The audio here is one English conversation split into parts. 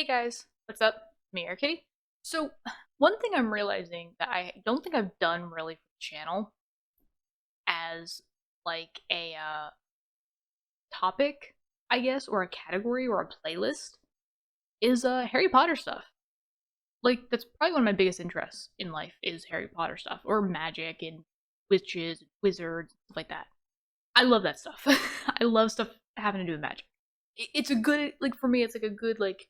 Hey guys, what's up? Me, or Kitty. So, one thing I'm realizing that I don't think I've done really for the channel as like a topic, I guess, or a category or a playlist is Harry Potter stuff. Like that's probably one of my biggest interests in life is Harry Potter stuff or magic and witches, wizards, stuff like that. I love that stuff. I love stuff having to do with magic. It's a good like for me. It's like a good like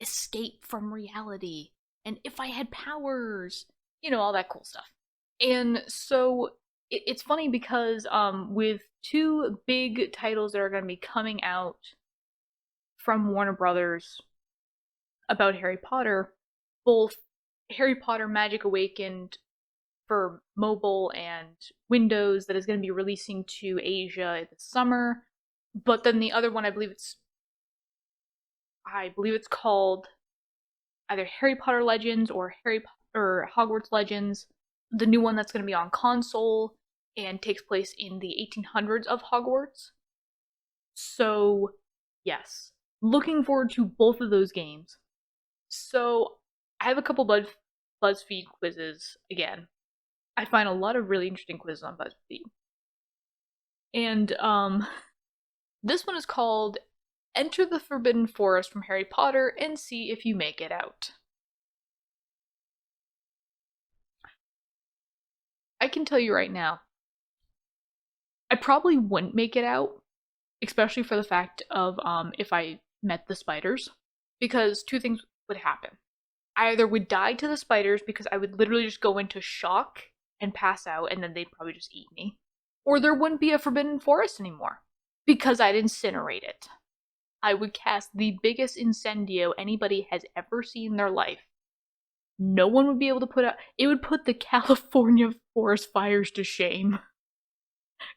escape from reality and if I had powers, all that cool stuff. And so it's funny because with two big titles that are going to be coming out from Warner Brothers about Harry Potter, both Harry Potter Magic Awakened for mobile and Windows that is going to be releasing to Asia this summer, but then the other one I believe it's called either Harry Potter Legends or Hogwarts Legends. The new one that's going to be on console and takes place in the 1800s of Hogwarts. So, yes, looking forward to both of those games. So, I have a couple BuzzFeed quizzes again. I find a lot of really interesting quizzes on BuzzFeed. And this one is called Enter the Forbidden Forest from Harry Potter and see if you make it out. I can tell you right now, I probably wouldn't make it out, especially for the fact of if I met the spiders, because two things would happen. I either would die to the spiders because I would literally just go into shock and pass out, and then they'd probably just eat me, or there wouldn't be a Forbidden Forest anymore because I'd incinerate it. I would cast the biggest incendio anybody has ever seen in their life. No one would be able to put out. It would put the California forest fires to shame.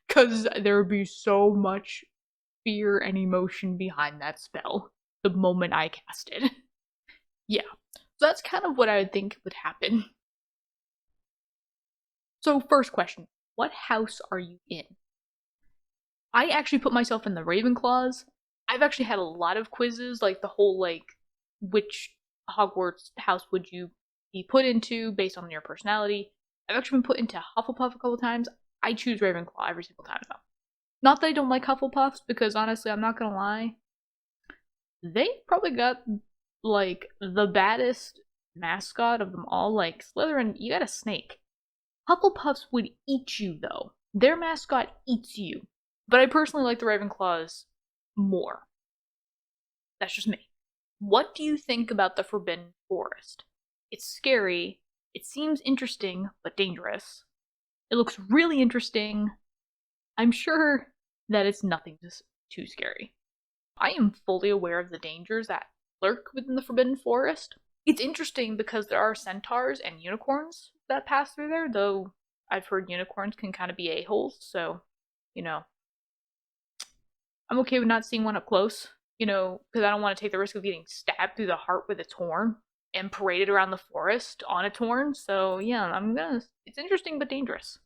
Because there would be so much fear and emotion behind that spell the moment I cast it. Yeah. So that's kind of what I would think would happen. So, first question. What house are you in? I actually put myself in the Ravenclaws. I've actually had a lot of quizzes, like the whole, which Hogwarts house would you be put into based on your personality. I've actually been put into Hufflepuff a couple times. I choose Ravenclaw every single time, though. Not that I don't like Hufflepuffs, because honestly, I'm not gonna lie. They probably got, the baddest mascot of them all. Like, Slytherin, you got a snake. Hufflepuffs would eat you, though. Their mascot eats you. But I personally like the Ravenclaws more. That's just me. What do you think about the Forbidden Forest? It's scary. It seems interesting, but dangerous. It looks really interesting. I'm sure that it's nothing too scary. I am fully aware of the dangers that lurk within the Forbidden Forest. It's interesting because there are centaurs and unicorns that pass through there, though I've heard unicorns can kind of be a-holes, so, I'm okay with not seeing one up close, because I don't want to take the risk of getting stabbed through the heart with its horn and paraded around the forest on its horn. So yeah, it's interesting but dangerous.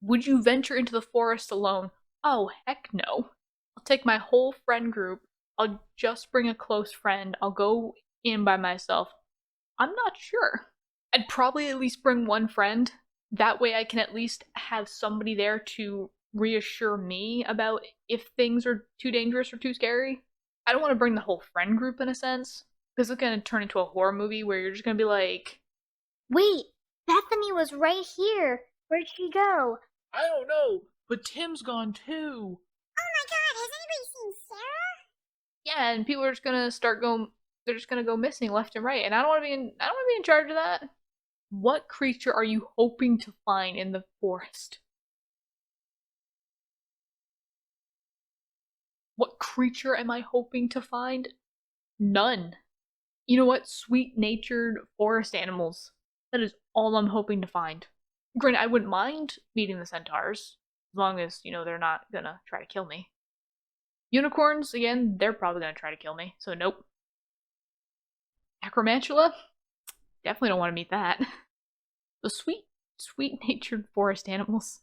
Would you venture into the forest alone? Oh, heck no. I'll take my whole friend group. I'll just bring a close friend. I'll go in by myself. I'm not sure. I'd probably at least bring one friend. That way I can at least have somebody there to reassure me about if things are too dangerous or too scary. I don't want to bring the whole friend group in a sense, because it's going to turn into a horror movie where you're just going to be like, wait, Bethany was right here. Where'd she go? I don't know, but Tim's gone too. Oh my god, has anybody seen Sarah? Yeah, and people are just going to they're just going to go missing left and right, and I don't want to be in charge of that. What creature are you hoping to find in the forest? What creature am I hoping to find? None. You know what? Sweet-natured forest animals. That is all I'm hoping to find. Granted, I wouldn't mind meeting the centaurs, as long as, they're not gonna try to kill me. Unicorns, again, they're probably gonna try to kill me, so nope. Acromantula? Definitely don't want to meet that. The sweet-natured forest animals.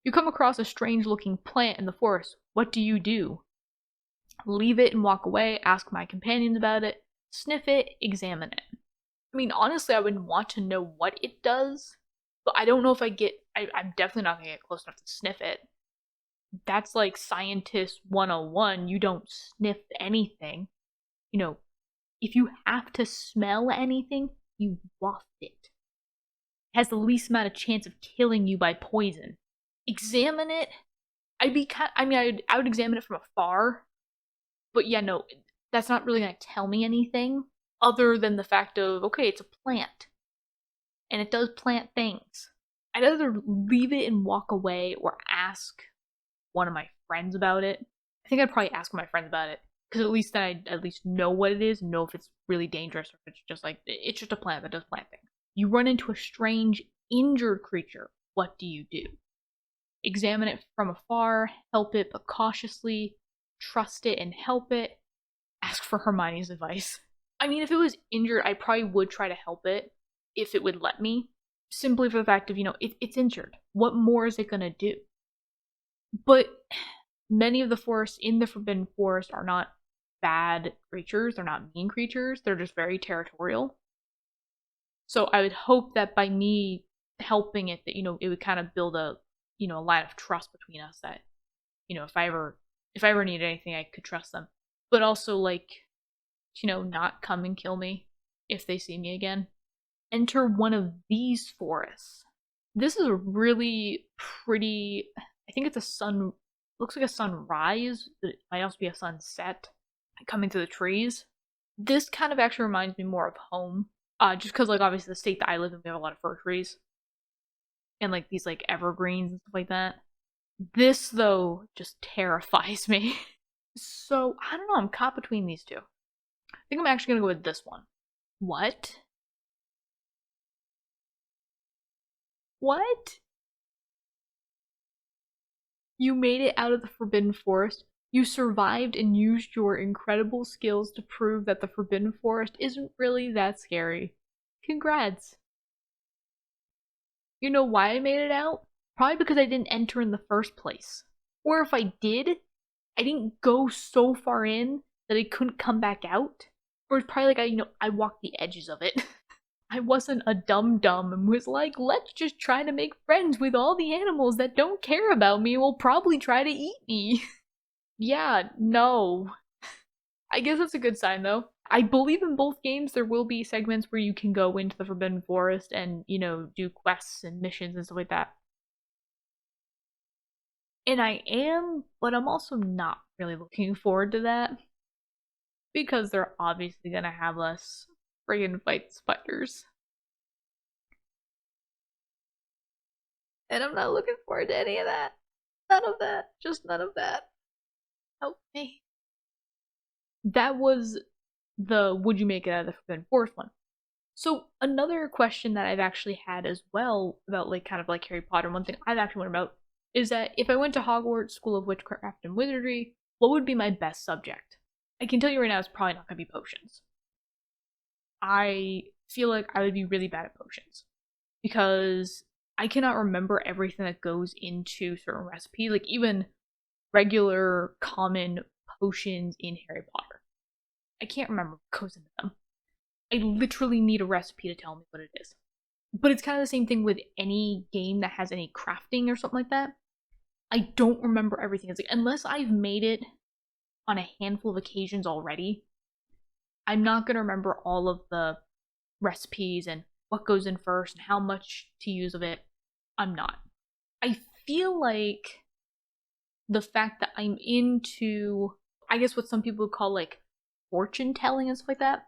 You come across a strange-looking plant in the forest. What do you do? Leave it and walk away, ask my companions about it, Sniff it, examine it. I mean, honestly, I would want to know what it does, but I don't know if I'm definitely not gonna get close enough to sniff it. That's like scientist 101. You don't sniff anything. You know, if you have to smell anything, you waft it. It has the least amount of chance of killing you by poison. Examine it. I would examine it from afar, but yeah, no, that's not really gonna tell me anything other than the fact of, okay, it's a plant and it does plant things. I'd either leave it and walk away or ask one of my friends about it. I think I'd probably ask my friends about it because at least then I'd at least know what it is and know if it's really dangerous or if it's just like it's just a plant that does plant things. You run into a strange, injured creature. What do you do? Examine it from afar, help it but cautiously, trust it and help it, ask for Hermione's advice. I mean, if it was injured, I probably would try to help it if it would let me, simply for the fact of, it's injured. What more is it gonna do? But many of the forests in the Forbidden Forest are not bad creatures, they're not mean creatures, they're just very territorial. So I would hope that by me helping it, that, it would kind of build a line of trust between us that, if I ever needed anything, I could trust them. But also, like, not come and kill me if they see me again. Enter one of these forests. This is a really pretty, I think it's looks like a sunrise, but it might also be a sunset coming through the trees. This kind of actually reminds me more of home. Just because, like, obviously the state that I live in, we have a lot of fir trees. And, like, these, like, evergreens and stuff like that. This, though, just terrifies me. So, I don't know, I'm caught between these two. I think I'm actually gonna go with this one. What? What? You made it out of the Forbidden Forest. You survived and used your incredible skills to prove that the Forbidden Forest isn't really that scary. Congrats. You know why I made it out? Probably because I didn't enter in the first place. Or if I did, I didn't go so far in that I couldn't come back out. Or it's probably like I walked the edges of it. I wasn't a dum-dum and was like, let's just try to make friends with all the animals that don't care about me and will probably try to eat me. Yeah, no. I guess that's a good sign, though. I believe in both games there will be segments where you can go into the Forbidden Forest and, do quests and missions and stuff like that. And I am, but I'm also not really looking forward to that. Because they're obviously gonna have us friggin' fight spiders. And I'm not looking forward to any of that. None of that. Just none of that. Help me. That was the would you make it out of the Forbidden Forest one. So another question that I've actually had as well about, like, kind of like Harry Potter, one thing I've actually wondered about is that if I went to Hogwarts School of Witchcraft and Wizardry, what would be my best subject? I can tell you right now it's probably not going to be potions. I feel like I would be really bad at potions because I cannot remember everything that goes into certain recipes, like even regular common potions in Harry Potter. I can't remember what goes into them. I literally need a recipe to tell me what it is. But it's kind of the same thing with any game that has any crafting or something like that. I don't remember everything. It's like, unless I've made it on a handful of occasions already, I'm not going to remember all of the recipes and what goes in first and how much to use of it. I'm not. I feel like the fact that I'm into, I guess, what some people would call, like, fortune telling and stuff like that,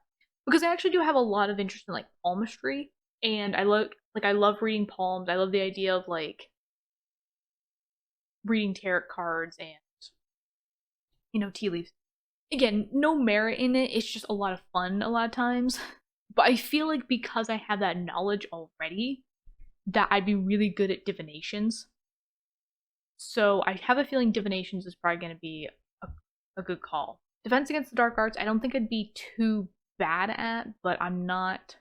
because I actually do have a lot of interest in, like, palmistry, and I love reading palms. I love the idea of, like, reading tarot cards and, tea leaves. Again, no merit in it, it's just a lot of fun a lot of times. But I feel like because I have that knowledge already, that I'd be really good at divinations. So I have a feeling divinations is probably going to be a good call. Defense against the dark arts, I don't think I'd be too bad at, but I'm not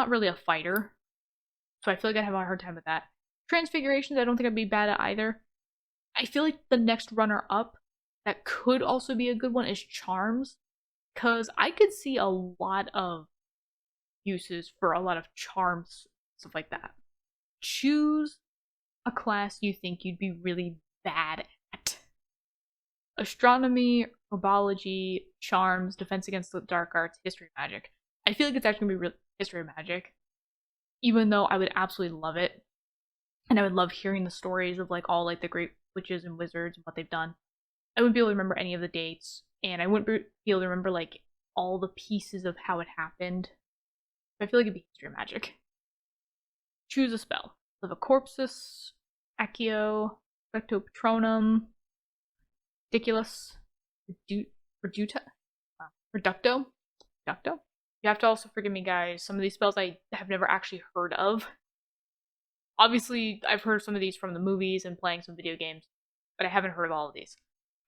really a fighter. So I feel like I'd have a hard time with that. Transfigurations, I don't think I'd be bad at either. I feel like the next runner up that could also be a good one is charms. because I could see a lot of uses for a lot of charms, stuff like that. Choose a class you think you'd be really bad at. Astronomy, herbology, charms, defense against the dark arts, history of magic. I feel like it's actually gonna be history of magic, even though I would absolutely love it, and I would love hearing the stories of like all like the great witches and wizards and what they've done. I wouldn't be able to remember any of the dates, and I wouldn't be able to remember like all the pieces of how it happened. I feel like it'd be history of magic. Choose a spell. Corpus, Accio, Recto Patronum, Ridiculous, Reduta, Reducto. Reducto? You have to also forgive me, guys. Some of these spells I have never actually heard of. Obviously, I've heard some of these from the movies and playing some video games, but I haven't heard of all of these.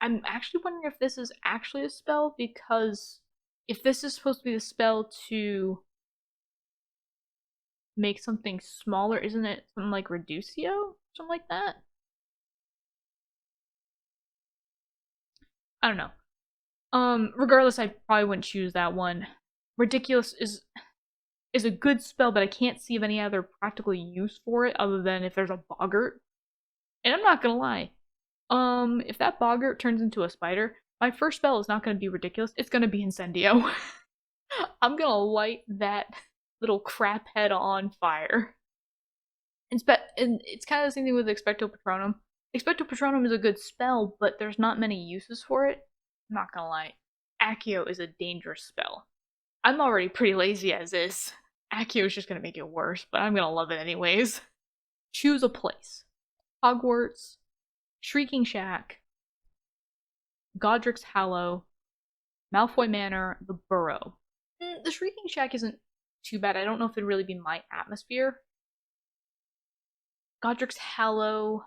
I'm actually wondering if this is actually a spell, because if this is supposed to be the spell to make something smaller, isn't it something like Reducio? Something like that? I don't know. Regardless, I probably wouldn't choose that one. Ridiculous is a good spell, but I can't see of any other practical use for it other than if there's a boggart. And I'm not gonna lie. If that boggart turns into a spider, my first spell is not gonna be ridiculous. It's gonna be Incendio. I'm gonna light that little crap head on fire. And it's kind of the same thing with Expecto Patronum. Expecto Patronum is a good spell, but there's not many uses for it. I'm not gonna lie. Accio is a dangerous spell. I'm already pretty lazy as is. Accio is just gonna make it worse, but I'm gonna love it anyways. Choose a place. Hogwarts, Shrieking Shack, Godric's Hollow, Malfoy Manor, the Burrow. The Shrieking Shack isn't too bad. I don't know if it'd really be my atmosphere. Godric's Hollow,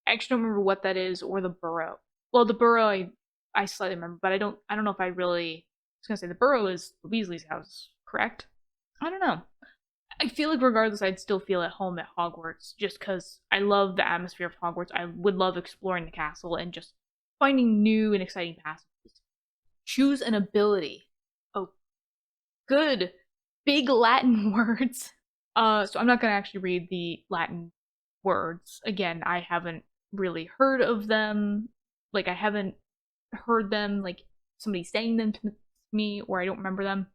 I actually don't remember what that is, or the Burrow. Well, the Burrow I slightly remember, but I don't know if I really. I was gonna say the Burrow is Weasley's house, correct? I don't know. I feel like regardless, I'd still feel at home at Hogwarts, just because I love the atmosphere of Hogwarts. I would love exploring the castle and just finding new and exciting passages. Choose an ability. Oh, good. Big Latin words. So I'm not gonna actually read the Latin words. Again, I haven't really heard of them. Like, I haven't heard them, like, somebody saying them to me, or I don't remember them.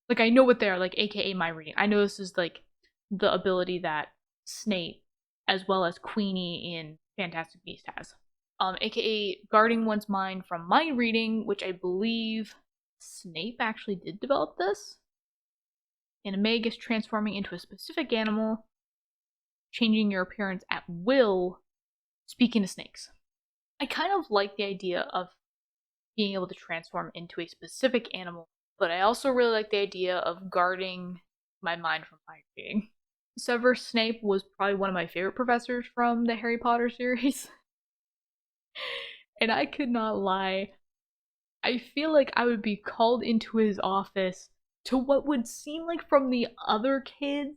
Like, I know what they are, like, aka my reading. I know this is, like, the ability that Snape, as well as Queenie in Fantastic Beasts has. Aka guarding one's mind from mind reading, which I believe Snape actually did develop this. Animagus transforming into a specific animal, changing your appearance at will, speaking to snakes. I kind of like the idea of being able to transform into a specific animal, but I also really like the idea of guarding my mind from mind reading. Severus Snape was probably one of my favorite professors from the Harry Potter series. And I could not lie. I feel like I would be called into his office to what would seem like from the other kids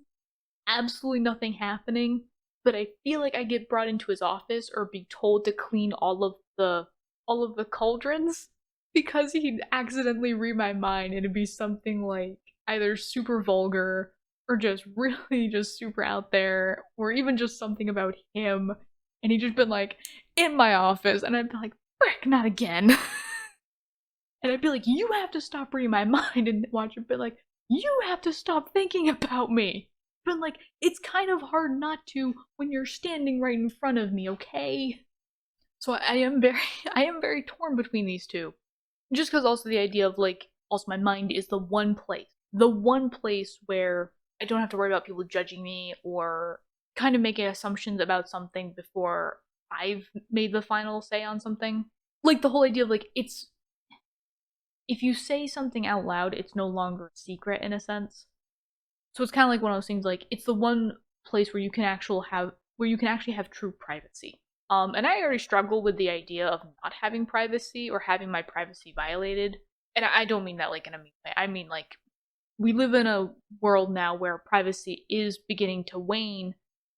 absolutely nothing happening, but I feel like I get brought into his office or be told to clean all of the cauldrons because he'd accidentally read my mind, and it'd be something like either super vulgar or just really just super out there, or even just something about him, and he'd just been like in my office, and I'd be like, frick, not again. And I'd be like, you have to stop reading my mind, and watch it be like, you have to stop thinking about me. But like, it's kind of hard not to when you're standing right in front of me, okay? So I am very torn between these two. Just because also the idea of like, also my mind is the one place where I don't have to worry about people judging me or kind of making assumptions about something before I've made the final say on something. Like the whole idea of like, it's, if you say something out loud, it's no longer a secret in a sense. So it's kind of like one of those things, like, it's the one place where you can actually have true privacy. And I already struggle with the idea of not having privacy or having my privacy violated. And I don't mean that like in a mean way. I mean like, we live in a world now where privacy is beginning to wane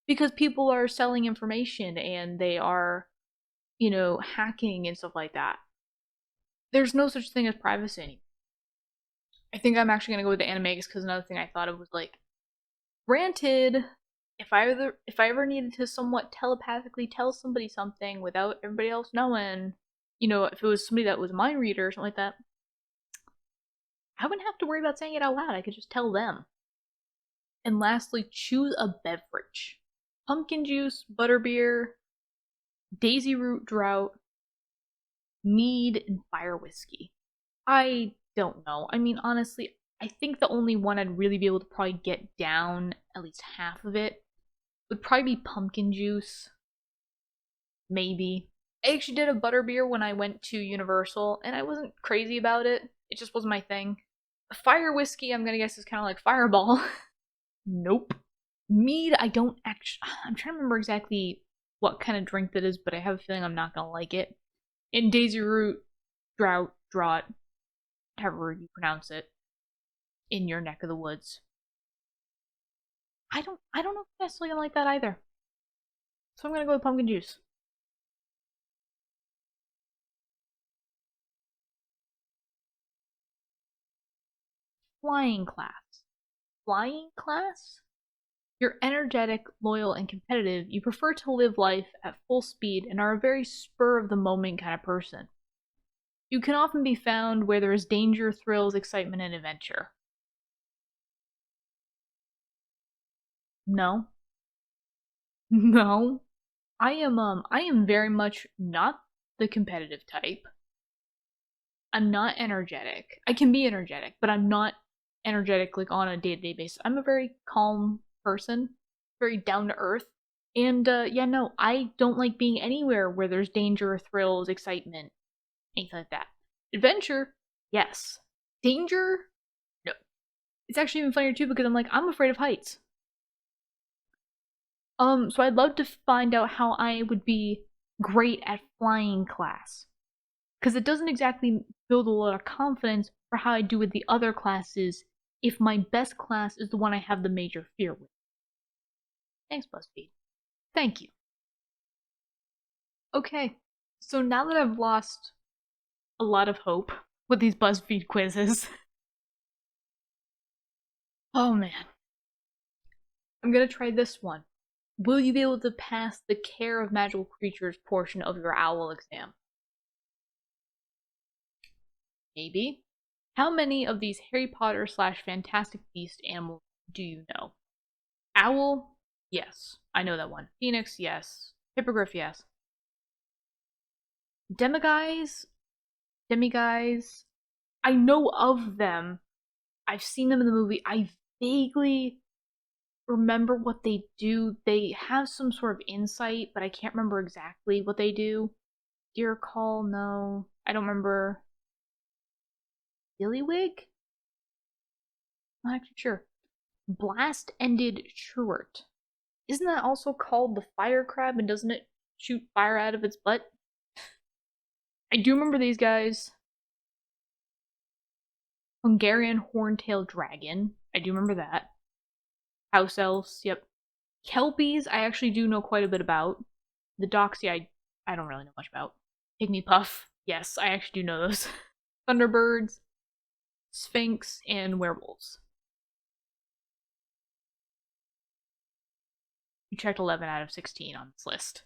because people are selling information and they are, hacking and stuff like that. There's no such thing as privacy anymore. I think I'm actually gonna go with the animagus because another thing I thought of was like, granted, if I ever needed to somewhat telepathically tell somebody something without everybody else knowing, if it was somebody that was a mind reader or something like that, I wouldn't have to worry about saying it out loud. I could just tell them. And lastly, choose a beverage. Pumpkin juice, butterbeer, daisy root drought, mead, and fire whiskey. I don't know. I mean, honestly, I think the only one I'd really be able to probably get down at least half of it would probably be pumpkin juice. Maybe. I actually did a butterbeer when I went to Universal, and I wasn't crazy about it. It just wasn't my thing. Fire whiskey, I'm gonna guess, is kind of like Fireball. Nope. Mead, I don't actually. I'm trying to remember exactly what kind of drink that is, but I have a feeling I'm not gonna like it. And Daisy Root, Draught, however you pronounce it, in your neck of the woods. I don't know if I'm necessarily gonna like that either. So I'm gonna go with pumpkin juice. Flying class. Flying class? You're energetic, loyal, and competitive. You prefer to live life at full speed and are a very spur of the moment kind of person. You can often be found where there is danger, thrills, excitement, and adventure. No. No. I am very much not the competitive type. I'm not energetic. I can be energetic, but I'm not energetic like on a day-to-day basis. I'm a very calm person, very down to earth. And yeah, no, I don't like being anywhere where there's danger, thrills, excitement, anything like that. Adventure, yes. Danger, no. It's actually even funnier too because I'm afraid of heights. So I'd love to find out how I would be great at flying class. Because it doesn't exactly build a lot of confidence for how I do with the other classes if my best class is the one I have the major fear with. Thanks, Buzzfeed. Thank you. Okay, so now that I've lost a lot of hope with these Buzzfeed quizzes, oh man, I'm gonna try this one. Will you be able to pass the care of magical creatures portion of your owl exam? Maybe. How many of these Harry Potter slash Fantastic Beast animals do you know? Owl? Yes. I know that one. Phoenix? Yes. Hippogriff? Yes. Demiguise? Demiguise? I know of them. I've seen them in the movie. I vaguely remember what they do. They have some sort of insight, but I can't remember exactly what they do. Dear Call? No. I don't remember. Billywig? Not actually sure. Blast-ended Chewart. Isn't that also called the fire crab, and doesn't it shoot fire out of its butt? I do remember these guys. Hungarian horntail dragon. I do remember that. House elves, yep. Kelpies, I actually do know quite a bit about. The Doxy, I don't really know much about. Pygmy Puff, yes, I actually do know those. Thunderbirds, Sphinx, and werewolves. You checked 11 out of 16 on this list.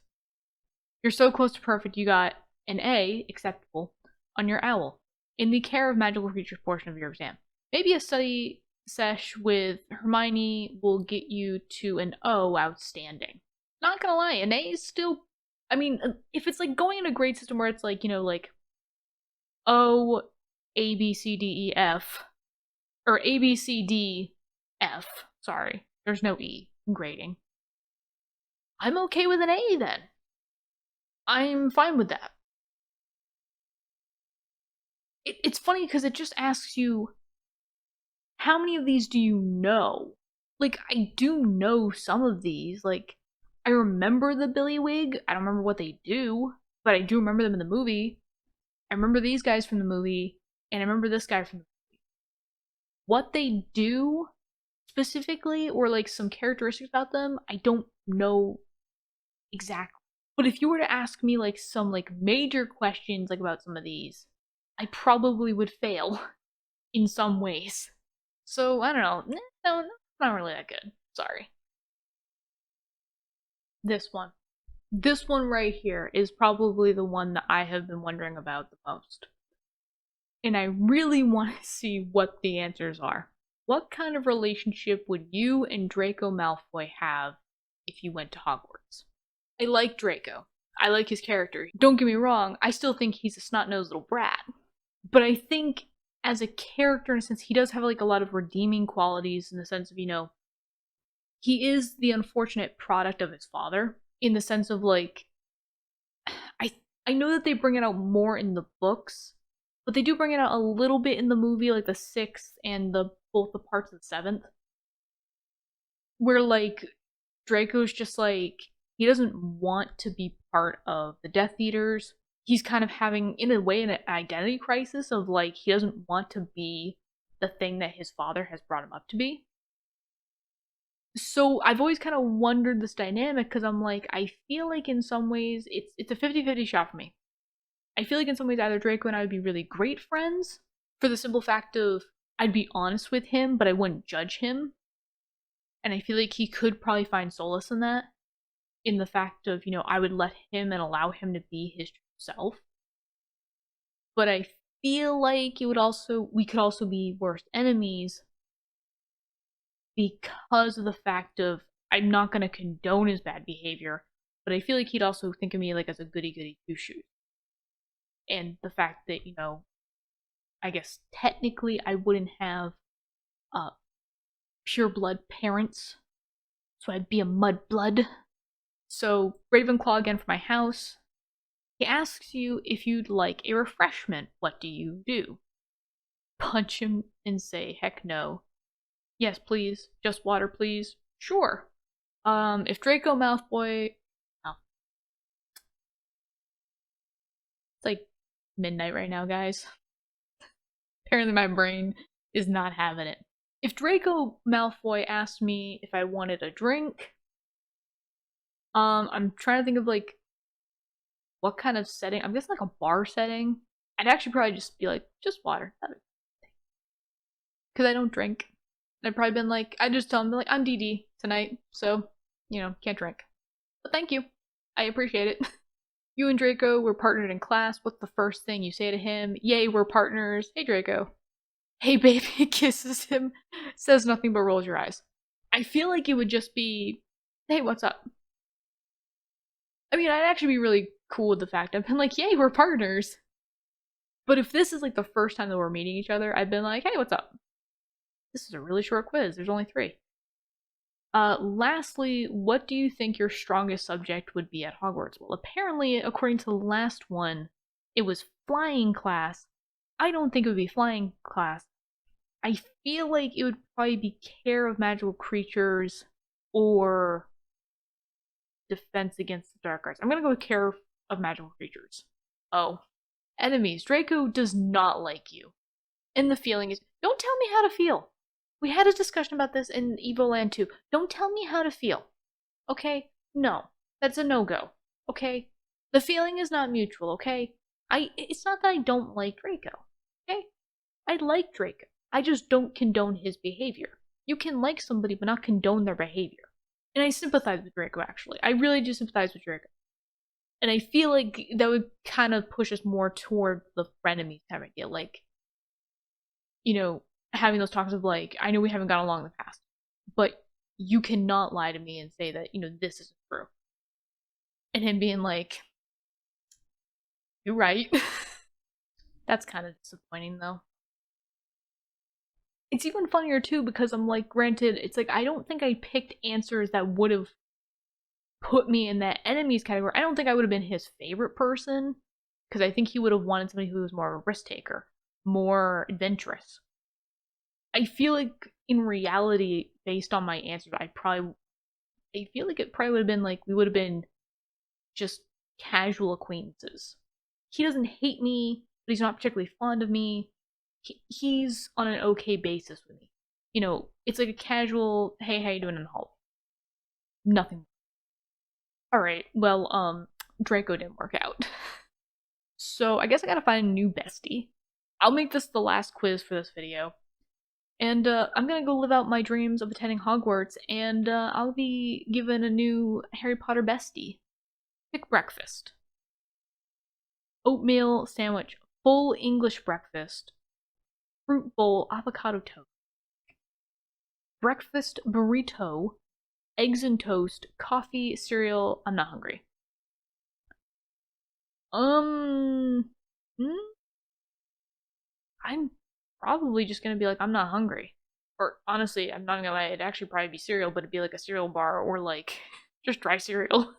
You're so close to perfect, you got an A, acceptable, on your owl, in the care of magical creatures portion of your exam. Maybe a study sesh with Hermione will get you to an O, outstanding. Not gonna lie, an A is still, I mean, if it's like going in a grade system where it's like, like O, A, B, C, D, E, F, or A, B, C, D, F, sorry, there's no E in grading. I'm okay with an A then. I'm fine with that. It's funny because it just asks you, how many of these do you know? Like, I do know some of these. Like, I remember the Billywig. I don't remember what they do, but I do remember them in the movie. I remember these guys from the movie, and I remember this guy from the movie. What they do specifically, or like some characteristics about them, I don't know exactly. But if you were to ask me like some like major questions like about some of these, I probably would fail in some ways. So I don't know. No, not really that good. Sorry. This one. This one right here is probably the one that I have been wondering about the most. And I really want to see what the answers are. What kind of relationship would you and Draco Malfoy have if you went to Hogwarts? I like Draco. I like his character. Don't get me wrong, I still think he's a snot-nosed little brat. But I think as a character, in a sense, he does have like a lot of redeeming qualities in the sense of, he is the unfortunate product of his father, in the sense of like, I I know that they bring it out more in the books, but they do bring it out a little bit in the movie, like the sixth and the both the parts of the seventh, where like Draco's just like he doesn't want to be part of the Death Eaters. He's kind of having, in a way, an identity crisis of like he doesn't want to be the thing that his father has brought him up to be. So I've always kind of wondered this dynamic because I'm like, I feel like in some ways it's a 50-50 shot for me. I feel like in some ways either Draco and I would be really great friends for the simple fact of I'd be honest with him, but I wouldn't judge him. And I feel like he could probably find solace in that, in the fact of, I would let him and allow him to be his true self. But I feel like we could also be worst enemies because of the fact of I'm not going to condone his bad behavior, but I feel like he'd also think of me like as a goody goody two shoes. And the fact that, I guess technically I wouldn't have pure blood parents, so I'd be a mudblood. So Ravenclaw again for my house. He asks you if you'd like a refreshment. What do you do? Punch him and say, heck no. Yes, please. Just water, please. Sure. If Draco Malfoy... Oh. It's like midnight right now, guys. Apparently my brain is not having it. If Draco Malfoy asked me if I wanted a drink, I'm trying to think of like what kind of setting. I'm guessing like a bar setting. I'd actually probably just be like, just water. Because I don't drink. I'd probably been like, I'd just tell him, like, I'm DD tonight, so, can't drink. But thank you. I appreciate it. You and Draco were partnered in class. What's the first thing you say to him? Yay, we're partners. Hey, Draco. Hey, baby, kisses him. Says nothing but rolls your eyes. I feel like it would just be, hey, what's up? I mean, I'd actually be really cool with the fact I've been like, yay, we're partners. But if this is like the first time that we're meeting each other, I've been like, hey, what's up? This is a really short quiz. There's only 3. Lastly, what do you think your strongest subject would be at Hogwarts? Well, apparently, according to the last one, it was flying class. I don't think it would be flying class. I feel like it would probably be care of magical creatures or defense against the dark arts. I'm gonna go with care of magical creatures. Oh. Enemies. Draco does not like you. And the feeling is, don't tell me how to feel. We had a discussion about this in Evoland 2. Don't tell me how to feel. Okay? No. That's a no-go. Okay? The feeling is not mutual, okay? It's not that I don't like Draco. Okay? I like Draco. I just don't condone his behavior. You can like somebody but not condone their behavior. And I sympathize with Draco, actually. I really do sympathize with Draco. And I feel like that would kind of push us more toward the frenemies type idea. Like, having those talks of like, I know we haven't got along in the past, but you cannot lie to me and say that, this isn't true. And him being like, you're right. That's kind of disappointing though. It's even funnier too because I'm like, granted, it's like I don't think I picked answers that would have put me in that enemies category. I don't think I would have been his favorite person because I think he would have wanted somebody who was more of a risk taker, more adventurous. I feel like in reality, based on my answers, I feel like it probably would have been like we would have been just casual acquaintances. He doesn't hate me, but he's not particularly fond of me. He's on an okay basis with me. It's like a casual, hey, how you doing in the hall? Nothing. Alright, well, Draco didn't work out. So I guess I gotta find a new bestie. I'll make this the last quiz for this video. And I'm gonna go live out my dreams of attending Hogwarts, and I'll be given a new Harry Potter bestie. Pick breakfast. Oatmeal sandwich, full English breakfast, fruit bowl, avocado toast, breakfast burrito, eggs and toast, coffee, cereal. I'm not hungry. Um, I'm probably just gonna be like, I'm not hungry. Or honestly, I'm not gonna lie, it'd actually probably be cereal, but it'd be like a cereal bar or like just dry cereal.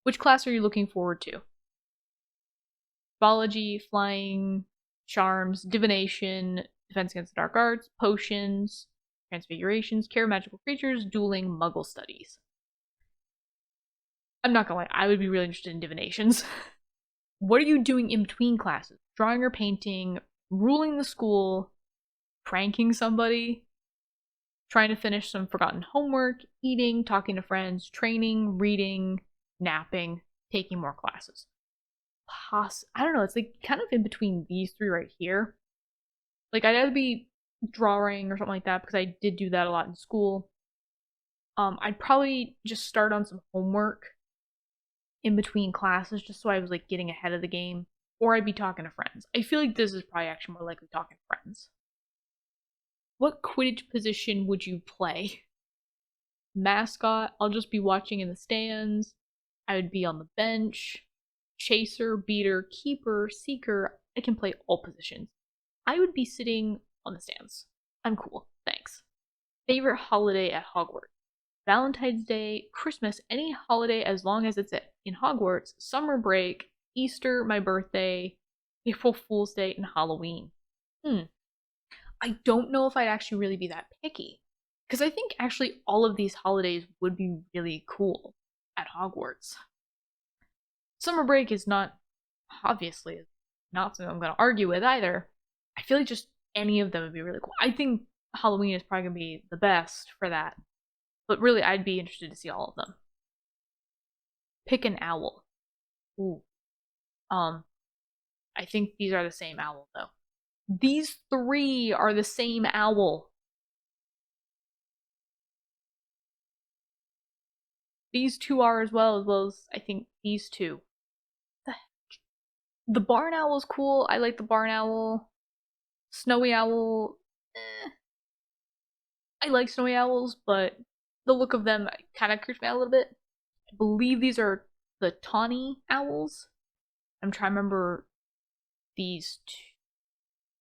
Which class are you looking forward to? Biology, flying, charms, divination, defense against the dark arts, potions, transfigurations, care magical creatures, dueling, muggle studies. I'm not gonna lie, I would be really interested in divinations. What are you doing in between classes? Drawing or painting, ruling the school, pranking somebody, trying to finish some forgotten homework, eating, talking to friends, training, reading, napping, taking more classes. I don't know, it's like kind of in between these three right here. Like I'd either be drawing or something like that because I did do that a lot in school. I'd probably just start on some homework in between classes just so I was like getting ahead of the game, or I'd be talking to friends. I feel like this is probably actually more likely talking to friends. What Quidditch position would you play? Mascot, I'll just be watching in the stands. I would be on the bench. Chaser, beater, keeper, seeker. I can play all positions. I would be sitting on the stands. I'm cool, thanks. Favorite holiday at Hogwarts? Valentine's Day, Christmas, any holiday as long as it's in Hogwarts, summer break, Easter, my birthday, April Fool's Day, and Halloween. I don't know if I'd actually really be that picky. Because I think actually all of these holidays would be really cool at Hogwarts. Summer break is not, obviously, not something I'm going to argue with either. I feel like just any of them would be really cool. I think Halloween is probably going to be the best for that. But really, I'd be interested to see all of them. Pick an owl. Ooh. I think these are the same owl, though. These three are the same owl. These two are as well as I think these two. The barn owl is cool. I like the barn owl. Snowy owl. I like snowy owls, but the look of them kind of creeps me out a little bit. I believe these are the tawny owls. I'm trying to remember these two.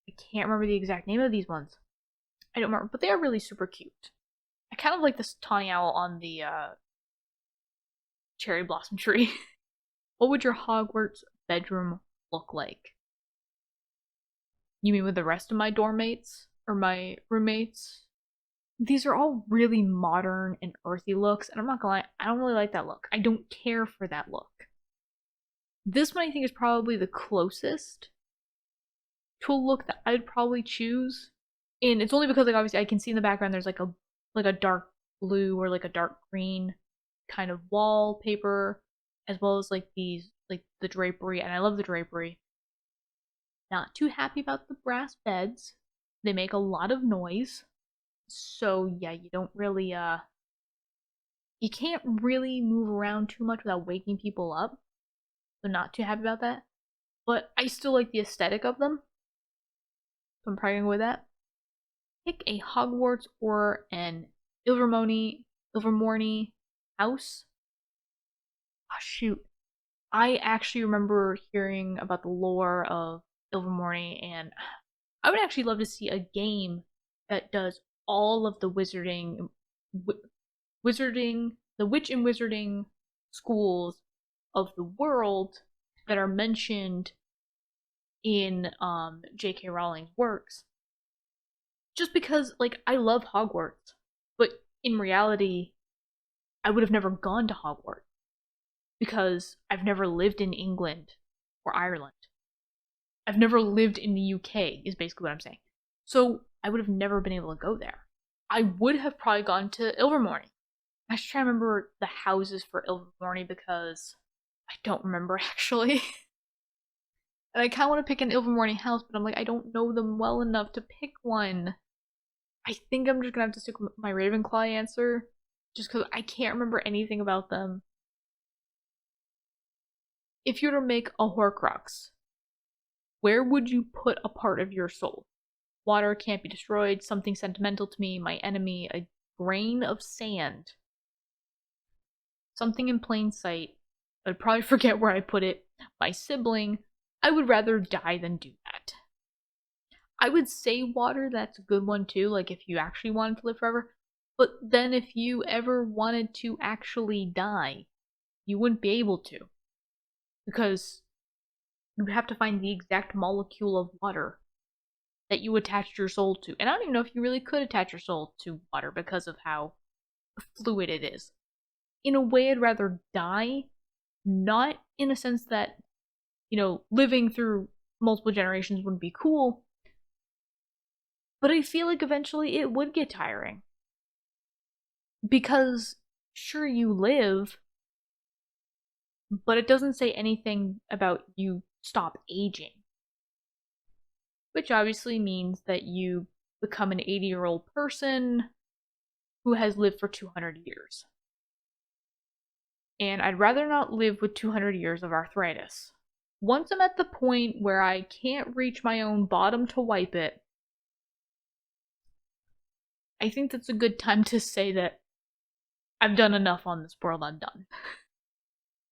I can't remember the exact name of these ones. I don't remember, but they are really super cute. I kind of like this tawny owl on the cherry blossom tree. What would your Hogwarts bedroom look like? You mean with the rest of my dorm mates? Or my roommates? These are all really modern and earthy looks, and I'm not gonna lie, I don't really like that look. I don't care for that look. This one I think is probably the closest to a look that I'd probably choose. And it's only because like obviously I can see in the background there's like a dark blue or like a dark green kind of wallpaper, as well as like these like the drapery, and I love the drapery. Not too happy about the brass beds. They make a lot of noise. So yeah, you don't really you can't really move around too much without waking people up. So not too happy about that. But I still like the aesthetic of them. So I'm probably going with that. Pick a Hogwarts or an Ilvermorny house. Oh shoot. I actually remember hearing about the lore of Ilvermorny, and I would actually love to see a game that does all of the wizarding, the witch and wizarding schools of the world that are mentioned in J.K. Rowling's works. Just because, like, I love Hogwarts, but in reality, I would have never gone to Hogwarts because I've never lived in England or Ireland. I've never lived in the UK, is basically what I'm saying. So I would have never been able to go there. I would have probably gone to Ilvermorny. I should try to remember the houses for Ilvermorny because I don't remember actually. And I kind of want to pick an Ilvermorny house, but I'm like, I don't know them well enough to pick one. I think I'm just gonna have to stick with my Ravenclaw answer, just because I can't remember anything about them. If you were to make a Horcrux, where would you put a part of your soul? Water can't be destroyed, something sentimental to me, my enemy, a grain of sand. Something in plain sight. I'd probably forget where I put it. My sibling. I would rather die than do that. I would say water, that's a good one too, like if you actually wanted to live forever. But then if you ever wanted to actually die, you wouldn't be able to. Because you would have to find the exact molecule of water that you attached your soul to. And I don't even know if you really could attach your soul to water because of how fluid it is. In a way, I'd rather die, not in a sense that, living through multiple generations wouldn't be cool, but I feel like eventually it would get tiring. Because, sure, you live, but it doesn't say anything about you stop aging. Which obviously means that you become an 80-year-old person who has lived for 200 years. And I'd rather not live with 200 years of arthritis. Once I'm at the point where I can't reach my own bottom to wipe it, I think that's a good time to say that I've done enough on this world, I'm done.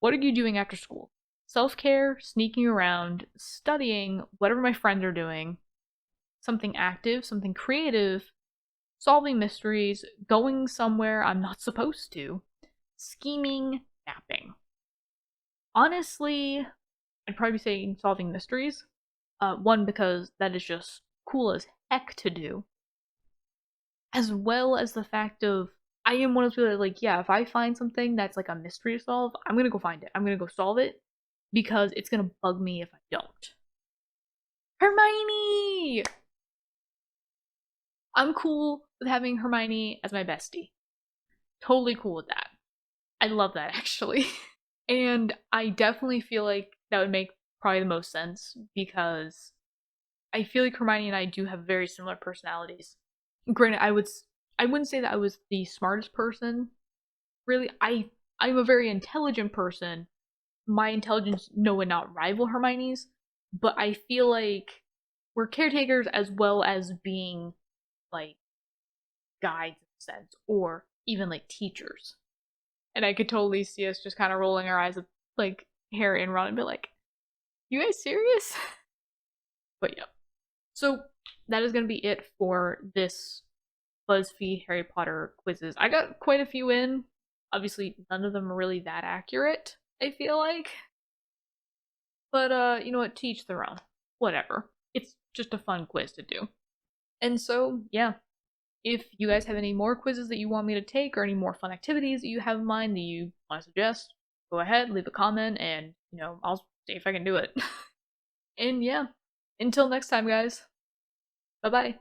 What are you doing after school? Self-care, sneaking around, studying, whatever my friends are doing, something active, something creative, solving mysteries, going somewhere I'm not supposed to, scheming, napping. Honestly, I'd probably be saying solving mysteries. One, because that is just cool as heck to do. As well as the fact of, I am one of those people that, like, yeah, if I find something that's like a mystery to solve, I'm gonna go find it. I'm gonna go solve it because it's gonna bug me if I don't. Hermione! I'm cool with having Hermione as my bestie. Totally cool with that. I love that, actually. And I definitely feel like that would make probably the most sense because I feel like Hermione and I do have very similar personalities. Granted, I wouldn't say that I was the smartest person. Really, I'm a very intelligent person. My intelligence would not rival Hermione's, but I feel like we're caretakers as well as being like guides in a sense, or even like teachers. And I could totally see us just kind of rolling our eyes at like Harry and Ron and be like, "You guys serious?" But yeah. So that is gonna be it for this BuzzFeed Harry Potter quizzes. I got quite a few in. Obviously, none of them are really that accurate, I feel like. But you know what? To each their own. Whatever. It's just a fun quiz to do. And so, yeah. If you guys have any more quizzes that you want me to take or any more fun activities that you have in mind that you want to suggest, go ahead, leave a comment, and, I'll see if I can do it. And yeah, until next time, guys. Bye bye.